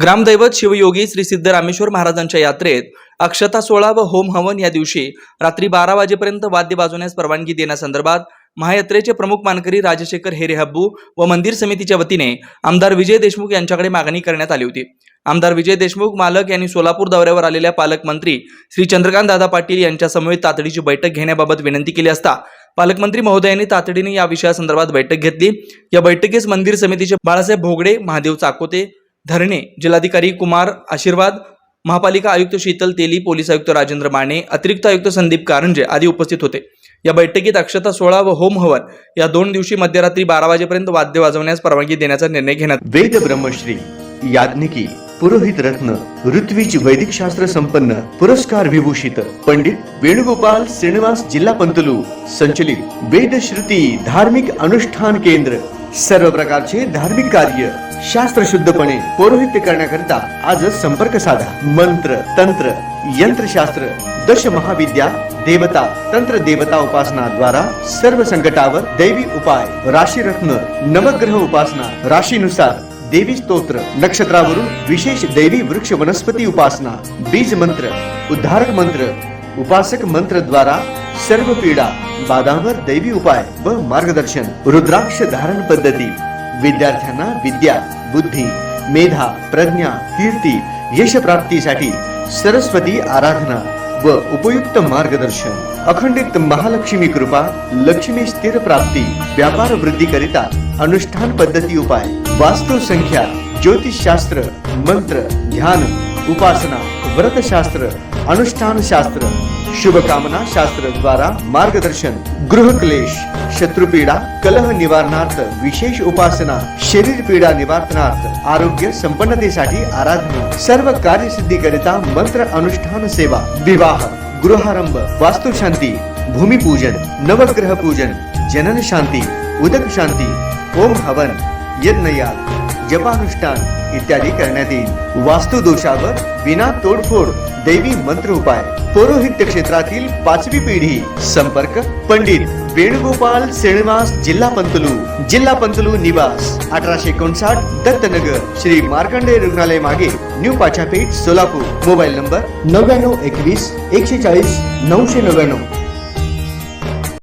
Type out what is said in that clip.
ग्रामदैवत शिवयोगी श्री सिद्धरामेश्वर महाराजांच्या यात्रेत अक्षता सोहळा व होम हवन या दिवशी रात्री 12 वाजेपर्यंत वाद्य वाजवण्यास परवानगी देण्यासंदर्भात महायात्रेचे प्रमुख मानकरी राजशेखर हेरे हब्बू व मंदिर समितीच्या वतीने आमदार विजय देशमुख यांच्याकडे मागणी करण्यात आली होती। आमदार विजय देशमुख मालक यांनी सोलापूर दौऱ्यावर आलेल्या पालकमंत्री श्री चंद्रकांत दादा पाटील यांच्या समवेत तातडीची बैठक घेण्याबाबत विनंती केली असता पालकमंत्री महोदयांनी तातडीने या विषयासंदर्भात बैठक घेतली। या बैठकीस मंदिर समितीचे बाळासाहेब भोगडे, महादेव चाकोते, धरणे, जिल्हाधिकारी कुमार आशीर्वाद, महापालिका आयुक्त शीतल तेली, पोलीस आयुक्त राजेंद्र माने, अतिरिक्त आयुक्त संदीप कारंजे आदी उपस्थित होते। या बैठकीत अक्षता सोहळा व होम हवन या 2 दिवशी मध्यरात्री 12 वाजेपर्यंत वाद्य वाजवण्यास परवानगी देण्याचा निर्णय घेण्यात वेद ब्रह्मश्री याज्ञिकी पुरोहित रत्न ऋत्विज वैदिक शास्त्र संपन्न पुरस्कार विभूषित पंडित वेणुगोपाल श्रीनिवास जिल्हा पंतलू संचलित वेद श्रुती धार्मिक अनुष्ठान केंद्र सर्व प्रकारचे धार्मिक कार्य शास्त्र शुद्धपणे पौरोहित्य करण्याकरिता आजच संपर्क साधा। मंत्र, तंत्र, यंत्रशास्त्र, दश महाविद्या, देवता, तंत्र देवता उपासना द्वारा सर्व संकटावर दैवी उपाय, राशी रत्न, नवग्रह उपासना, राशीनुसार देवी स्तोत्र, नक्षत्रावरून विशेष दैवी वृक्ष वनस्पती उपासना, बीज मंत्र, उद्धारक मंत्र, उपासक मंत्र द्वारा सर्व पीडा बाधांवर दैवी उपाय व मार्गदर्शन, रुद्राक्ष धारण पद्धती, विद्यार्थ्यांना विद्या, बुद्धी, मेधा, प्रज्ञा, कीर्ती, यश प्राप्तीसाठी सरस्वती आराधना व उपयुक्त मार्गदर्शन, अखंडित महालक्ष्मी कृपा, लक्ष्मी स्थिर प्राप्ती, व्यापार वृद्धी करिता अनुष्ठान पद्धती उपाय, वास्तु संख्या, ज्योतिष शास्त्र, मंत्र, ध्यान, उपासना, व्रत शास्त्र, अनुष्ठान शास्त्र, शुभकामना शास्त्र द्वारा मार्गदर्शन, गृह क्लेश, शत्रुपीडा, कलह निवारणार्थ विशेष उपासना, शरीर पीडा निवारणार्थ आरोग्य संपन्नतेसाठी आराधना, सर्व कार्यसिद्धी करिता मंत्र अनुष्ठान सेवा, विवाह, गृहारंभ, वास्तुशांती, भूमिपूजन, नवग्रह पूजन, जनन शांती, उदक शांती, होम हवन, यज्ञयाग, जपानुष्ठान इत्यादी करण्यात येईल। वास्तु दोषावर विना तोडफोड दैवी मंत्र उपाय, पौरोहित्य क्षेत्रातील 5वी पिढी। संपर्क पंडित वेणुगोपाल श्रीनिवास जिल्हा पंतलू निवास 1859 दत्तनगर, श्री मार्कंडेय रुग्णालय मागे, new Pachapeth, Solapur. Mobile number 9921 140 999।